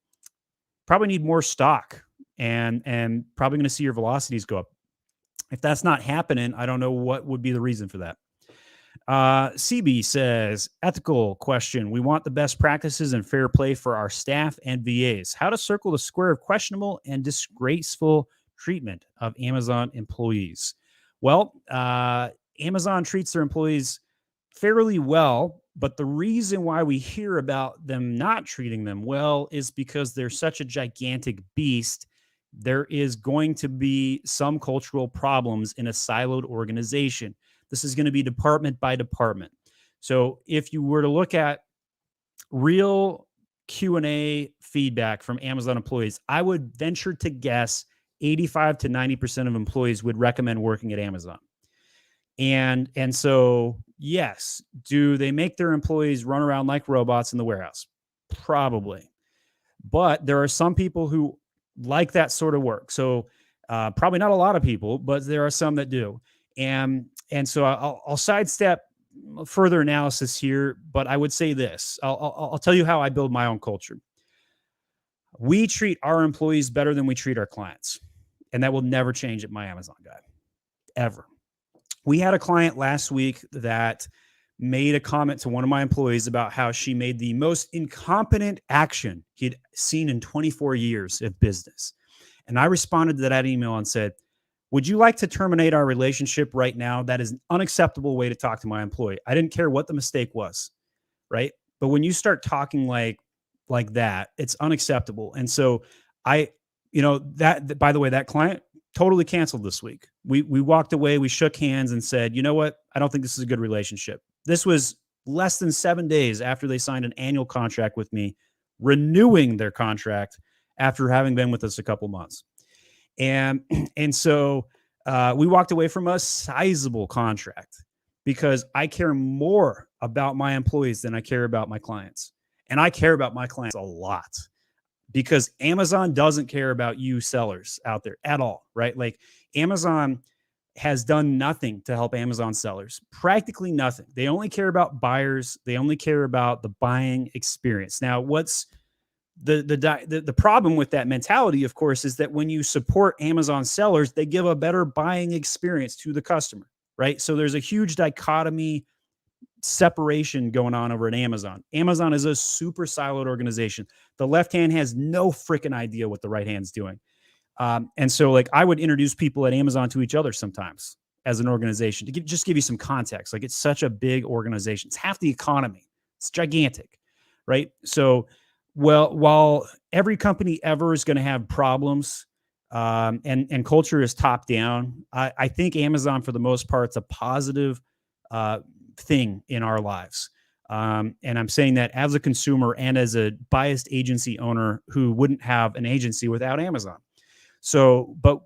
probably need more stock and probably going to see your velocities go up. If that's not happening, I don't know what would be the reason for that. CB says, ethical question. We want the best practices and fair play for our staff and VAs. How to circle the square of questionable and disgraceful treatment of Amazon employees. Well, Amazon treats their employees fairly well, but the reason why we hear about them not treating them well is because they're such a gigantic beast. There is going to be some cultural problems in a siloed organization. This is going to be department by department. So if you were to look at real Q&A feedback from Amazon employees, I would venture to guess 85 to 90% of employees would recommend working at Amazon. And so, yes, do they make their employees run around like robots in the warehouse? Probably. But there are some people who like that sort of work. So probably not a lot of people, but there are some that do. And so I'll sidestep further analysis here, but I would say this. I'll tell you how I build my own culture. We treat our employees better than we treat our clients, and that will never change at my Amazon guy, ever. We had a client last week that made a comment to one of my employees about how she made the most incompetent action he'd seen in 24 years of business. And I responded to that email and said, would you like to terminate our relationship right now? That is an unacceptable way to talk to my employee. I didn't care what the mistake was, right? But when you start talking like that, it's unacceptable. And so I, that by the way, that client totally canceled this week. We walked away, we shook hands and said, you know what? I don't think this is a good relationship. This was less than 7 days after they signed an annual contract with me, renewing their contract after having been with us a couple months. And so we walked away from a sizable contract because I care more about my employees than I care about my clients. And I care about my clients a lot because Amazon doesn't care about you sellers out there at all, right? Like Amazon has done nothing to help Amazon sellers, practically nothing. They only care about buyers. They only care about the buying experience. Now, what's the problem with that mentality, of course, is that when you support Amazon sellers, they give a better buying experience to the customer, right? So there's a huge dichotomy separation going on over at Amazon. Amazon is a super siloed organization. The left hand has no freaking idea what the right hand's doing. And so like I would introduce people at Amazon to each other sometimes as an organization to just give you some context. Like it's such a big organization. It's half the economy. It's gigantic, right? So, well, while every company ever is going to have problems, and culture is top down, I think Amazon for the most part, it's a positive thing in our lives. And I'm saying that as a consumer and as a biased agency owner who wouldn't have an agency without Amazon. So, but,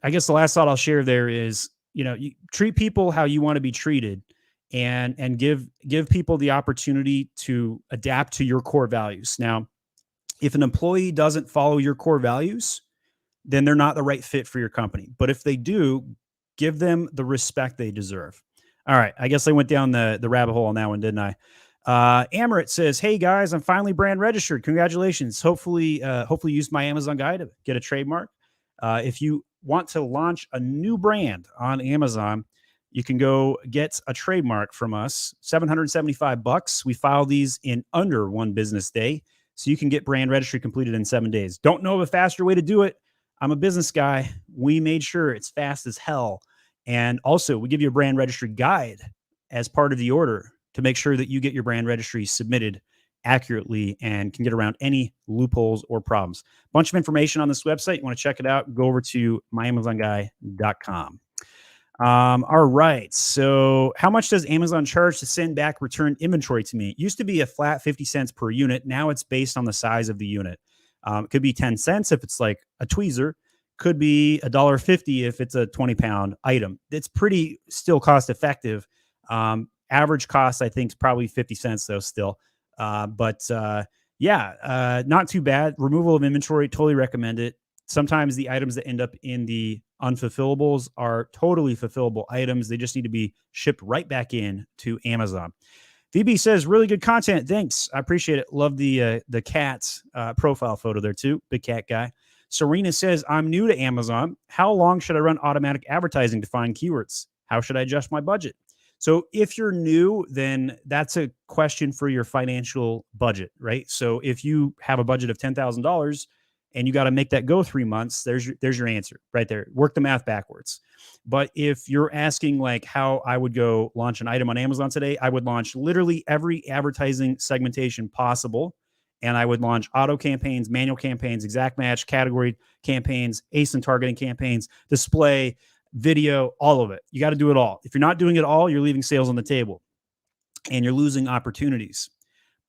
I guess the last thought I'll share there is, you treat people how you want to be treated and give people the opportunity to adapt to your core values. Now, if an employee doesn't follow your core values, then they're not the right fit for your company. But if they do, give them the respect they deserve. All right. I guess I went down the rabbit hole on that one, didn't I? Amarit says, hey guys, I'm finally brand registered. Congratulations. Hopefully use my Amazon guide to get a trademark. If you want to launch a new brand on Amazon, you can go get a trademark from us, $775. We file these in under 1 business day. So you can get brand registry completed in 7 days. Don't know of a faster way to do it. I'm a business guy. We made sure it's fast as hell. And also we give you a brand registry guide as part of the order to make sure that you get your brand registry submitted accurately and can get around any loopholes or problems. Bunch of information on this website. You want to check it out, go over to myamazonguy.com. All right. So how much does Amazon charge to send back returned inventory to me? It used to be a flat 50 cents per unit. Now it's based on the size of the unit. It could be 10 cents if it's like a tweezer. Could be $1.50 if it's a 20-pound item. It's pretty still cost effective. Average cost, I think, is probably 50 cents though still. But not too bad. Removal of inventory, totally recommend it. Sometimes the items that end up in the unfulfillables are totally fulfillable items. They just need to be shipped right back in to Amazon. VB says, really good content. Thanks. I appreciate it. Love the cat's profile photo there too. Big cat guy. Serena says, I'm new to Amazon. How long should I run automatic advertising to find keywords? How should I adjust my budget? So if you're new, then that's a question for your financial budget, right? So if you have a budget of $10,000 and you got to make that go 3 months, there's your answer right there. Work the math backwards. But if you're asking like how I would go launch an item on Amazon today, I would launch literally every advertising segmentation possible. And I would launch auto campaigns, manual campaigns, exact match, category campaigns, ASIN targeting campaigns, display, video, all of it. You got to do it all. If you're not doing it all, you're leaving sales on the table and you're losing opportunities.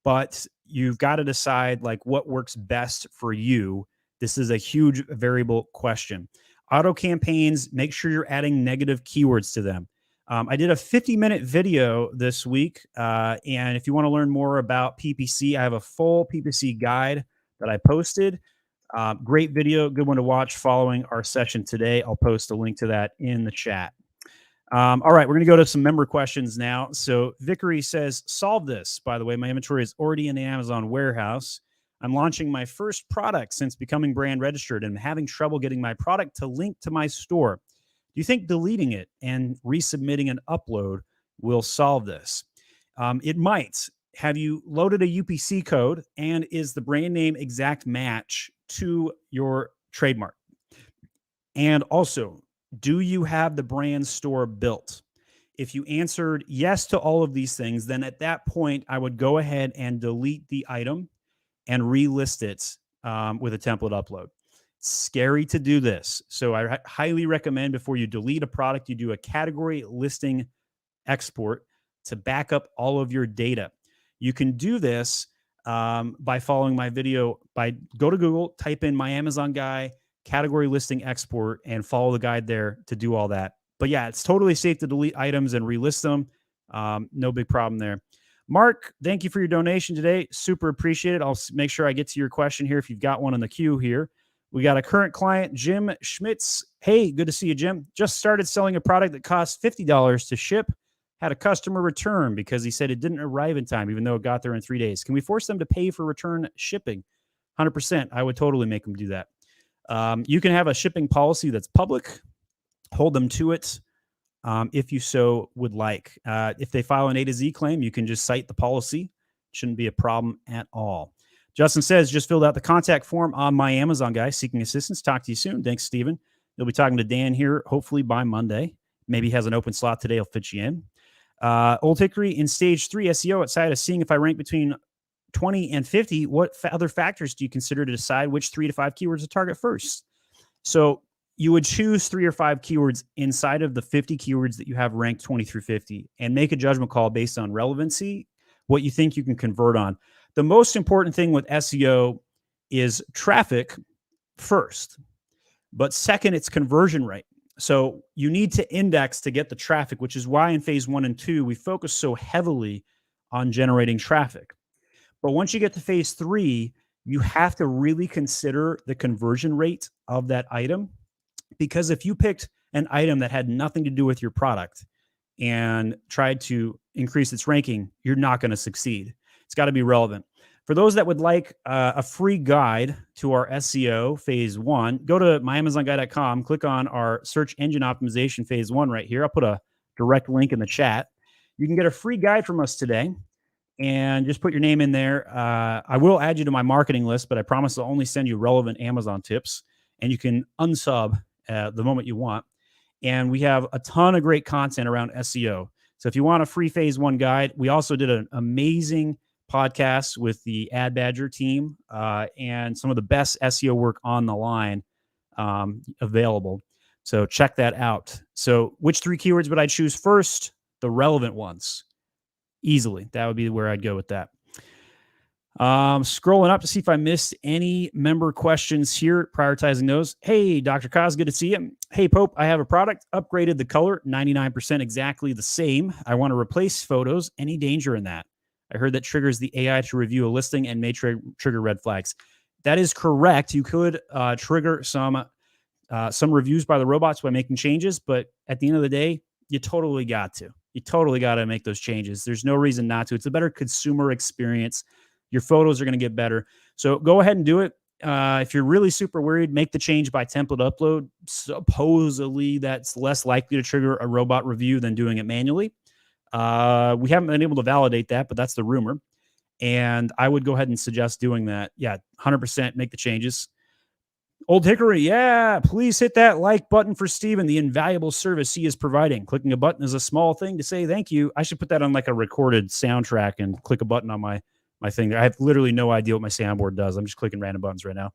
But you've got to decide like what works best for you. This is a huge variable question. Auto campaigns, make sure you're adding negative keywords to them. I did a 50-minute video this week, and if you want to learn more about PPC, I have a full PPC guide that I posted. Great video, good one to watch following our session today. I'll post a link to that in the chat. All right, we're going to go to some member questions now. So Vickery says, solve this. By the way, my inventory is already in the Amazon warehouse. I'm launching my first product since becoming brand registered and having trouble getting my product to link to my store. Do you think deleting it and resubmitting an upload will solve this? It might. Have you loaded a UPC code, and is the brand name exact match to your trademark? And also, do you have the brand store built? If you answered yes to all of these things, then at that point, I would go ahead and delete the item and relist it with a template upload. It's scary to do this. So I highly recommend before you delete a product, you do a category listing export to back up all of your data. You can do this by following my video. Go to Google, type in my Amazon guy, category listing export, and follow the guide there to do all that. But yeah, it's totally safe to delete items and relist them. No big problem there. Mark, thank you for your donation today. Super appreciate it. I'll make sure I get to your question here if you've got one in the queue here. We got a current client, Jim Schmitz. Hey, good to see you, Jim. Just started selling a product that cost $50 to ship. Had a customer return because he said it didn't arrive in time, even though it got there in 3 days. Can we force them to pay for return shipping? 100%. I would totally make them do that. You can have a shipping policy that's public. Hold them to it if you so would like. If they file an A to Z claim, you can just cite the policy. Shouldn't be a problem at all. Justin says, just filled out the contact form on my Amazon guy, seeking assistance. Talk to you soon. Thanks, Steven. You'll be talking to Dan here, hopefully by Monday. Maybe he has an open slot today. He'll fit you in. Old Hickory, in stage 3 SEO, outside of seeing if I rank between 20 and 50, what other factors do you consider to decide which 3 to 5 keywords to target first? So you would choose 3 or 5 keywords inside of the 50 keywords that you have ranked 20 through 50 and make a judgment call based on relevancy, what you think you can convert on. The most important thing with SEO is traffic first, but second, it's conversion rate. So you need to index to get the traffic, which is why in phase 1 and 2, we focus so heavily on generating traffic. But once you get to phase 3, you have to really consider the conversion rate of that item. Because if you picked an item that had nothing to do with your product and tried to increase its ranking, you're not going to succeed. It's got to be relevant. For those that would like a free guide to our SEO phase 1, go to myamazonguy.com, click on our search engine optimization phase 1 right here. I'll put a direct link in the chat. You can get a free guide from us today and just put your name in there. I will add you to my marketing list, but I promise I'll only send you relevant Amazon tips, and you can unsub the moment you want. And we have a ton of great content around SEO. So if you want a free phase 1 guide, we also did an amazing podcast with the Ad Badger team and some of the best SEO work on the line available. So check that out. So which 3 keywords would I choose first? The relevant ones. Easily. That would be where I'd go with that. Scrolling up to see if I missed any member questions here, prioritizing those. Hey, Dr. Kaz, good to see you. Hey, Pope, I have a product, upgraded the color, 99% exactly the same. I want to replace photos. Any danger in that? I heard that triggers the AI to review a listing and may trigger red flags. That is correct. You could trigger some reviews by the robots by making changes, but at the end of the day, you totally got to. You totally got to make those changes. There's no reason not to. It's a better consumer experience. Your photos are going to get better. So go ahead and do it. If you're really super worried, make the change by template upload. Supposedly, that's less likely to trigger a robot review than doing it manually. We haven't been able to validate that, but that's the rumor. And I would go ahead and suggest doing that. Yeah, 100% make the changes. Old Hickory, yeah, please hit that like button for Steven, the invaluable service he is providing. Clicking a button is a small thing to say thank you. I should put that on like a recorded soundtrack and click a button on my thing there. I have literally no idea what my soundboard does. I'm just clicking random buttons right now.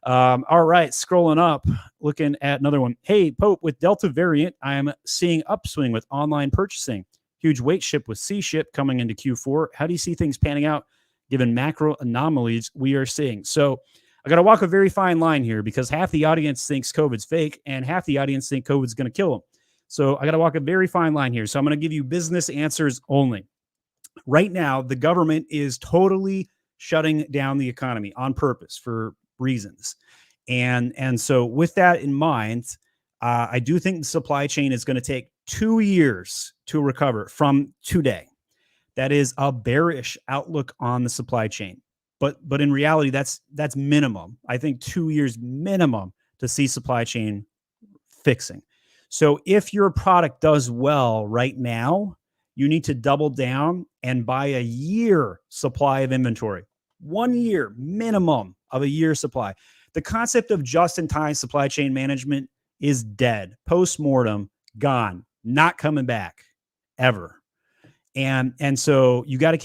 All right, scrolling up, looking at another one. Hey, Pope, with Delta variant, I'm seeing upswing with online purchasing. Huge weight ship with C ship coming into Q4. How do you see things panning out given macro anomalies we are seeing? So I got to walk a very fine line here because half the audience thinks COVID's fake and half the audience think COVID's going to kill them. So I got to walk a very fine line here. So I'm going to give you business answers only. Right now, the government is totally shutting down the economy on purpose for reasons. And so with that in mind, I do think the supply chain is going to take 2 years to recover from today. That is a bearish outlook on the supply chain. But in reality, that's minimum. I think 2 years minimum to see supply chain fixing. So if your product does well right now, you need to double down and buy a year supply of inventory. 1 year minimum of a year supply. The concept of just-in-time supply chain management is dead. Post-mortem, gone, not coming back ever. And so you got to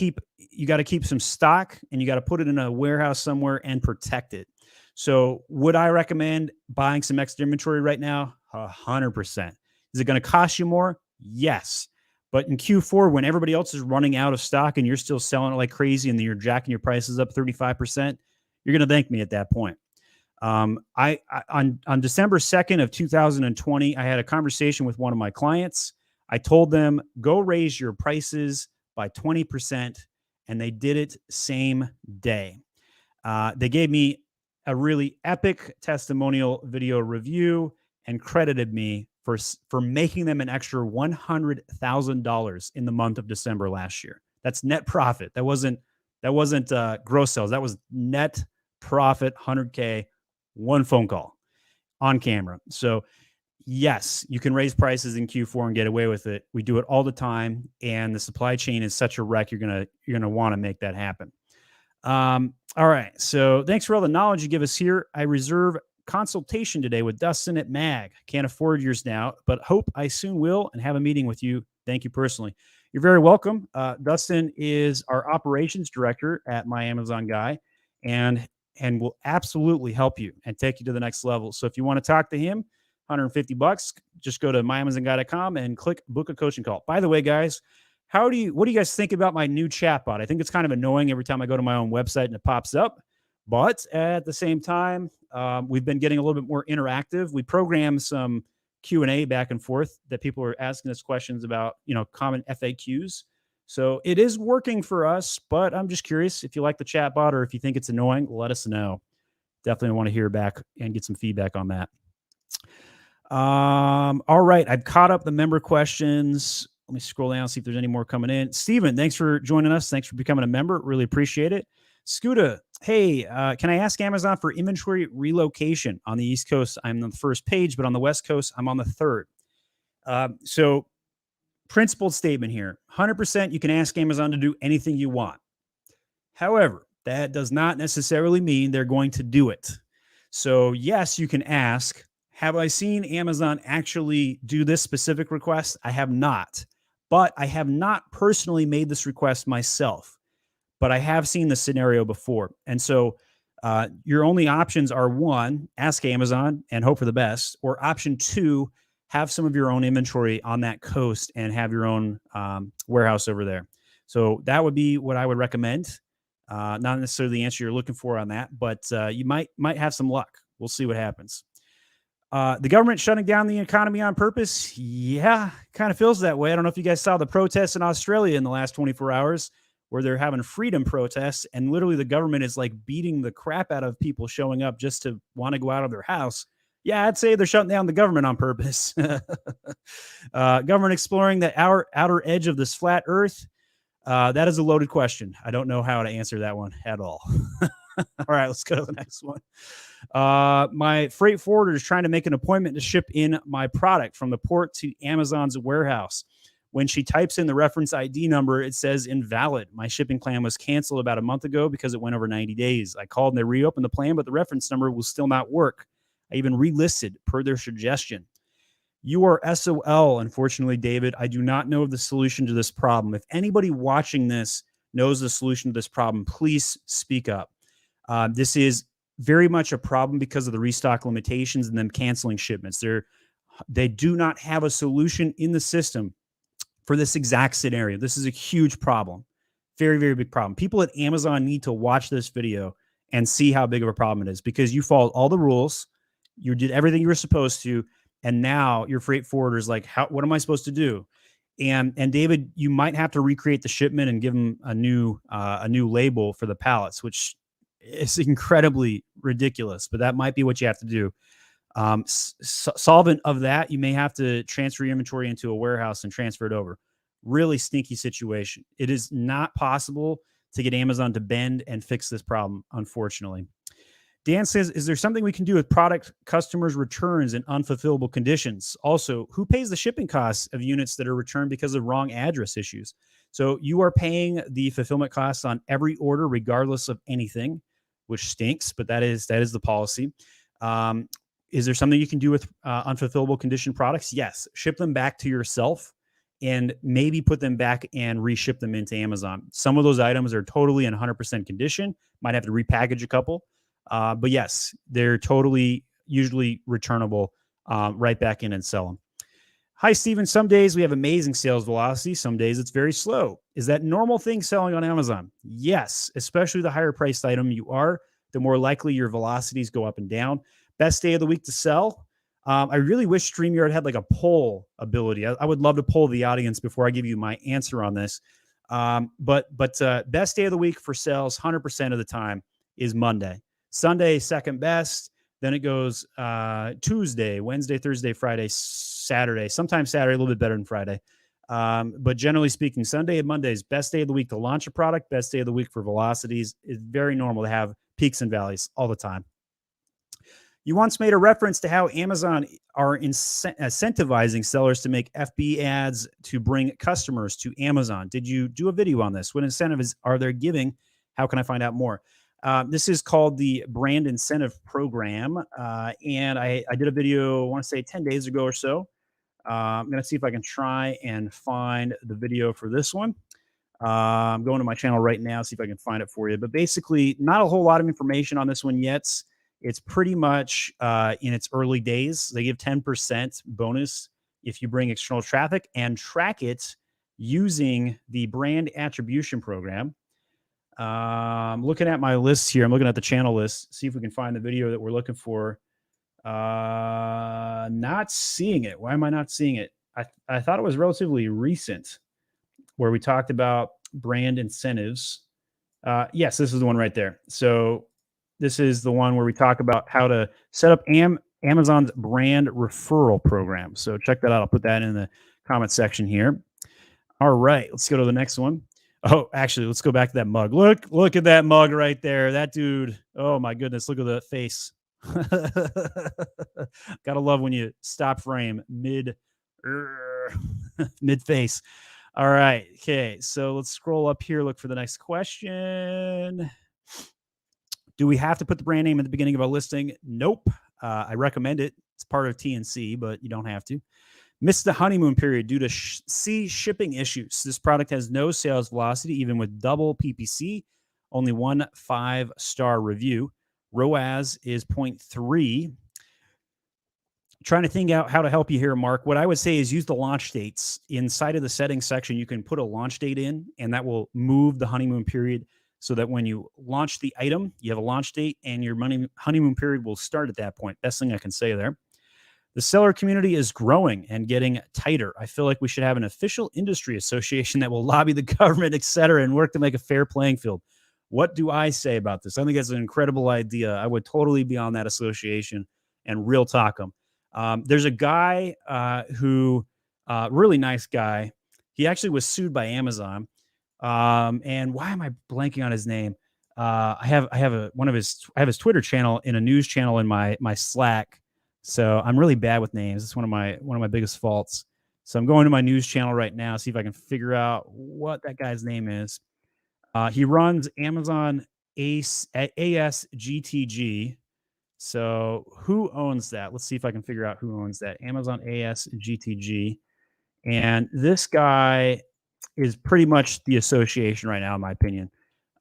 keep some stock and you got to put it in a warehouse somewhere and protect it. So would I recommend buying some extra inventory right now? 100%. Is it going to cost you more? Yes. But in Q4, when everybody else is running out of stock and you're still selling it like crazy and you're jacking your prices up 35%, you're going to thank me at that point. On December 2nd of 2020, I had a conversation with one of my clients. I told them, go raise your prices by 20%, and they did it same day. They gave me a really epic testimonial video review and credited me for making them an extra $100,000 in the month of December last year. That's net profit. That wasn't gross sales. That was net profit, 100K, one phone call on camera. So yes, you can raise prices in Q4 and get away with it. We do it all the time, and the supply chain is such a wreck. You're gonna want to make that happen. All right. So thanks for all the knowledge you give us here. I reserve consultation today with Dustin at MAG. Can't afford yours now, but hope I soon will and have a meeting with you. Thank you personally. You're very welcome. Dustin is our operations director at My Amazon Guy, and will absolutely help you and take you to the next level. So if you want to talk to him, $150, just go to myamazonguy.com and click book a coaching call. By the way, guys, what do you guys think about my new chatbot? I think it's kind of annoying every time I go to my own website and it pops up, but at the same time, we've been getting a little bit more interactive. We program some Q&A back and forth that people are asking us questions about, common FAQs. So it is working for us, but I'm just curious if you like the chatbot or if you think it's annoying, let us know. Definitely want to hear back and get some feedback on that. All right. I've caught up the member questions. Let me scroll down, see if there's any more coming in. Steven, thanks for joining us. Thanks for becoming a member. Really appreciate it. Scooter, hey, can I ask Amazon for inventory relocation? On the East Coast, I'm on the first page, but on the West Coast, I'm on the third. So principled statement here, 100% you can ask Amazon to do anything you want. However, that does not necessarily mean they're going to do it. So yes, you can ask, have I seen Amazon actually do this specific request? I have not, but I have not personally made this request myself, but I have seen the scenario before. And so your only options are 1, ask Amazon and hope for the best, or option 2, have some of your own inventory on that coast and have your own warehouse over there. So that would be what I would recommend. Not necessarily the answer you're looking for on that, but you might have some luck. We'll see what happens. The government shutting down the economy on purpose. Yeah, kind of feels that way. I don't know if you guys saw the protests in Australia in the last 24 hours where they're having freedom protests, and literally the government is like beating the crap out of people showing up just to want to go out of their house. Yeah, I'd say they're shutting down the government on purpose. Government exploring the outer edge of this flat earth. That is a loaded question. I don't know how to answer that one at all. All right, let's go to the next one. My freight forwarder is trying to make an appointment to ship in my product from the port to Amazon's warehouse. When she types in the reference ID number, it says invalid. My shipping plan was canceled about a month ago because it went over 90 days. I called and they reopened the plan, but the reference number will still not work. I even relisted per their suggestion. You are SOL, unfortunately, David. I do not know the solution to this problem. If anybody watching this knows the solution to this problem, please speak up. This is very much a problem because of the restock limitations and them canceling shipments. They do not have a solution in the system for this exact scenario. This is a huge problem. Very, very big problem. People at Amazon need to watch this video and see how big of a problem it is, because you followed all the rules, you did everything you were supposed to, and now your freight forwarder is like, what am I supposed to do? And David, you might have to recreate the shipment and give them a new label for the pallets, which is incredibly ridiculous, but that might be what you have to do. Solvent of that, you may have to transfer your inventory into a warehouse and transfer it over. Really stinky situation. It is not possible to get Amazon to bend and fix this problem, unfortunately. Dan says, is there something we can do with product customers' returns and unfulfillable conditions? Also, who pays the shipping costs of units that are returned because of wrong address issues? So you are paying the fulfillment costs on every order, regardless of anything, which stinks, but that is the policy. Is there something you can do with unfulfillable condition products? Yes. Ship them back to yourself and maybe put them back and reship them into Amazon. Some of those items are totally in 100% condition. Might have to repackage a couple. But yes, they're totally usually returnable right back in and sell them. Hi, Steven. Some days we have amazing sales velocity. Some days it's very slow. Is that normal thing selling on Amazon? Yes, especially the higher priced item you are, the more likely your velocities go up and down. Best day of the week to sell. I really wish StreamYard had like a poll ability. I would love to poll the audience before I give you my answer on this. But best day of the week for sales, 100% of the time, is Monday. Sunday, second best. Then it goes Tuesday, Wednesday, Thursday, Friday, Saturday. Sometimes Saturday, a little bit better than Friday. But generally speaking, Sunday and Monday is best day of the week to launch a product, best day of the week for velocities. It's very normal to have peaks and valleys all the time. You once made a reference to how Amazon are incentivizing sellers to make FBA ads to bring customers to Amazon. Did you do a video on this? What incentives are they giving? How can I find out more? This is called the Brand Incentive Program. And I did a video, I want to say 10 days ago or so. I'm going to see if I can try and find the video for this one. I'm going to my channel right now, see if I can find it for you. But basically, not a whole lot of information on this one yet. It's pretty much in its early days. They give 10% bonus if you bring external traffic and track it using the brand attribution program. Looking at my list here, I'm looking at the channel list, see if we can find the video that we're looking for. Not seeing it. Why am I not seeing it? I thought it was relatively recent where we talked about brand incentives. Yes, this is the one right there. So this is the one where we talk about how to set up Amazon's brand referral program. So check that out. I'll put that in the comment section here. All right, let's go to the next one. Oh, actually, let's go back to that mug. Look at that mug right there. That dude. Oh my goodness. Look at the face. Gotta love when you stop frame mid face. All right. Okay. So let's scroll up here. Look for the next question. Do we have to put the brand name at the beginning of a listing? Nope. I recommend it. It's part of TNC, but you don't have to. Missed the honeymoon period due to shipping issues. This product has no sales velocity, even with double PPC, only 1 5-star review. ROAS is 0.3. Trying to think out how to help you here, Mark. What I would say is use the launch dates. Inside of the settings section, you can put a launch date in, and that will move the honeymoon period so that when you launch the item, you have a launch date, and your honeymoon period will start at that point. Best thing I can say there. The seller community is growing and getting tighter. I feel like we should have an official industry association that will lobby the government, et cetera, and work to make a fair playing field. What do I say about this? I think that's an incredible idea. I would totally be on that association and real talk them. There's a guy who, really nice guy. He actually was sued by Amazon. And why am I blanking on his name? I have his Twitter channel in a news channel in my Slack. So I'm really bad with names. It's one of my biggest faults. So I'm going to my news channel right now, see if I can figure out what that guy's name is. He runs Amazon ASGTG. So who owns that? Let's see if I can figure out who owns that. Amazon ASGTG. And this guy is pretty much the association right now, in my opinion.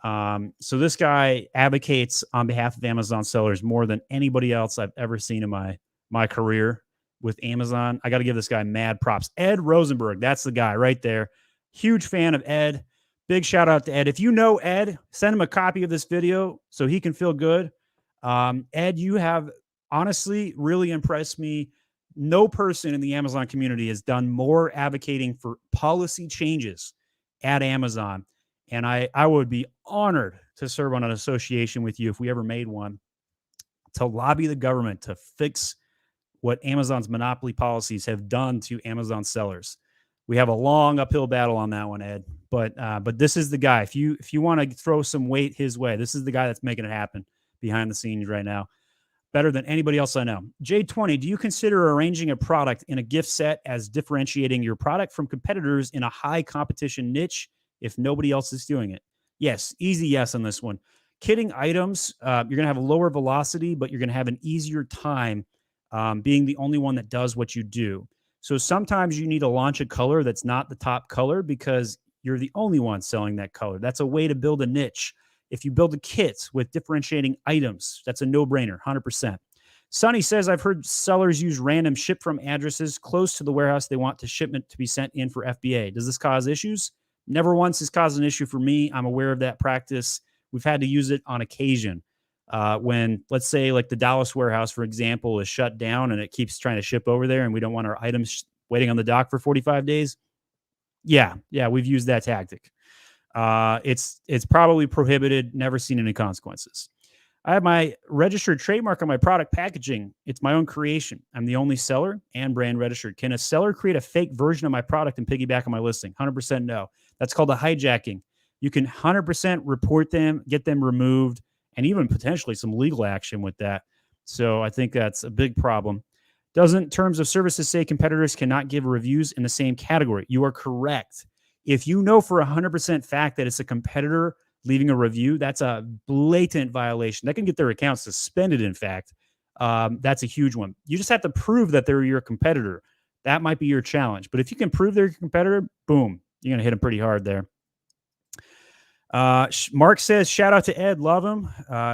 So this guy advocates on behalf of Amazon sellers more than anybody else I've ever seen in my career with Amazon. I got to give this guy mad props. Ed Rosenberg, that's the guy right there. Huge fan of Ed. Big shout out to Ed. If you know Ed, send him a copy of this video so he can feel good. Ed, you have honestly really impressed me. No person in the Amazon community has done more advocating for policy changes at Amazon. And I would be honored to serve on an association with you if we ever made one, to lobby the government to fix what Amazon's monopoly policies have done to Amazon sellers. We have a long uphill battle on that one, Ed. But this is the guy. If you want to throw some weight his way, this is the guy that's making it happen behind the scenes right now. Better than anybody else I know. J20, do you consider arranging a product in a gift set as differentiating your product from competitors in a high competition niche if nobody else is doing it? Yes, easy yes on this one. Kitting items, you're going to have a lower velocity, but you're going to have an easier time being the only one that does what you do. So sometimes you need to launch a color that's not the top color because you're the only one selling that color. That's a way to build a niche. If you build a kit with differentiating items, that's a no-brainer, 100%. Sonny says, I've heard sellers use random ship from addresses close to the warehouse they want the shipment to be sent in for FBA. Does this cause issues? Never once has caused an issue for me. I'm aware of that practice. We've had to use it on occasion. When, let's say, like the Dallas warehouse, for example, is shut down and it keeps trying to ship over there and we don't want our items waiting on the dock for 45 days. Yeah, we've used that tactic. It's probably prohibited, never seen any consequences. I have my registered trademark on my product packaging. It's my own creation. I'm the only seller and brand registered. Can a seller create a fake version of my product and piggyback on my listing? 100% no. That's called a hijacking. You can 100% report them, get them removed, and even potentially some legal action with that. So I think that's a big problem. Doesn't terms of services say competitors cannot give reviews in the same category? You are correct. If you know for 100% fact that it's a competitor leaving a review, that's a blatant violation. That can get their account suspended, in fact. That's a huge one. You just have to prove that they're your competitor. That might be your challenge. But if you can prove they're your competitor, boom, you're going to hit them pretty hard there. Mark says, shout out to Ed. Love him.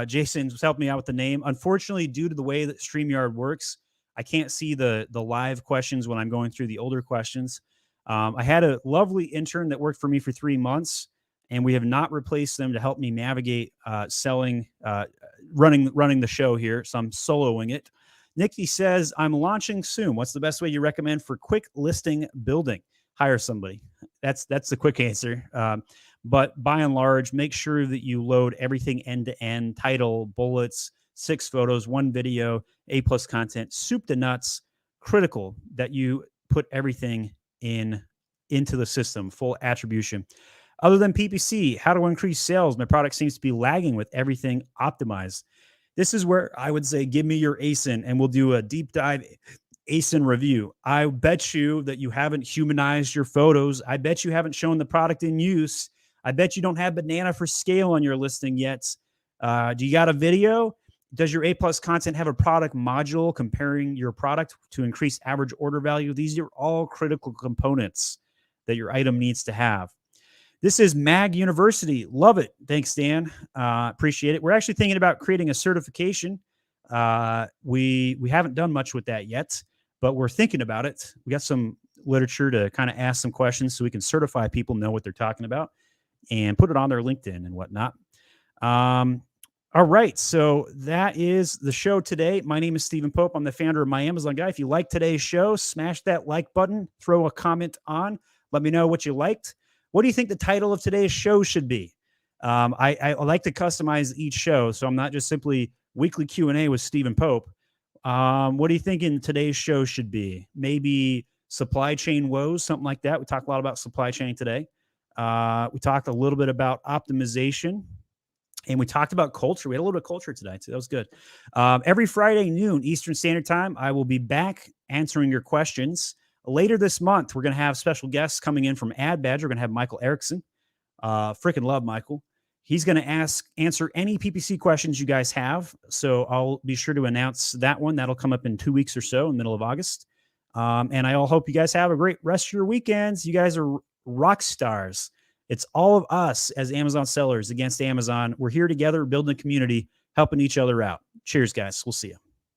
Jason's helped me out with the name. Unfortunately, due to the way that StreamYard works, I can't see the live questions when I'm going through the older questions. I had a lovely intern that worked for me for 3 months, and we have not replaced them to help me navigate selling, running the show here. So I'm soloing it. Nikki says, I'm launching soon. What's the best way you recommend for quick listing building? Hire somebody. That's the quick answer. But by and large, make sure that you load everything end to end, title, bullets, 6 photos, 1 video, A+ content, soup to nuts. Critical that you put everything into the system, full attribution. Other than PPC, how to increase sales? My product seems to be lagging with everything optimized. This is where I would say, give me your ASIN and we'll do a deep dive ASIN review. I bet you that you haven't humanized your photos. I bet you haven't shown the product in use. I bet you don't have banana for scale on your listing yet. Do you got a video? Does your A+ content have a product module comparing your product to increase average order value? These are all critical components that your item needs to have. This is Mag University. Love it. Thanks, Dan. Appreciate it. We're actually thinking about creating a certification. We haven't done much with that yet, but we're thinking about it. We got some literature to kind of ask some questions so we can certify people know what they're talking about and put it on their LinkedIn and whatnot. All right, so that is the show today. My name is Stephen Pope. I'm the founder of My Amazon Guy. If you like today's show, smash that like button, throw a comment on, let me know what you liked. What do you think the title of today's show should be? I like to customize each show, so I'm not just simply weekly Q&A with Stephen Pope. What do you think today's show should be? Maybe supply chain woes, something like that. We talked a lot about supply chain today. We talked a little bit about optimization, and we talked about culture. We had a little bit of culture tonight, so that was good. Every Friday noon Eastern Standard Time, I will be back answering your questions. Later this month, we're going to have special guests coming in from Ad Badger. We're going to have Michael Erickson. Freaking love Michael. He's going to answer any PPC questions you guys have. So I'll be sure to announce that one. That'll come up in 2 weeks or so in the middle of August. And I all hope you guys have a great rest of your weekends. You guys are rock stars. It's all of us as Amazon sellers against Amazon. We're here together, building a community, helping each other out. Cheers, guys. We'll see you.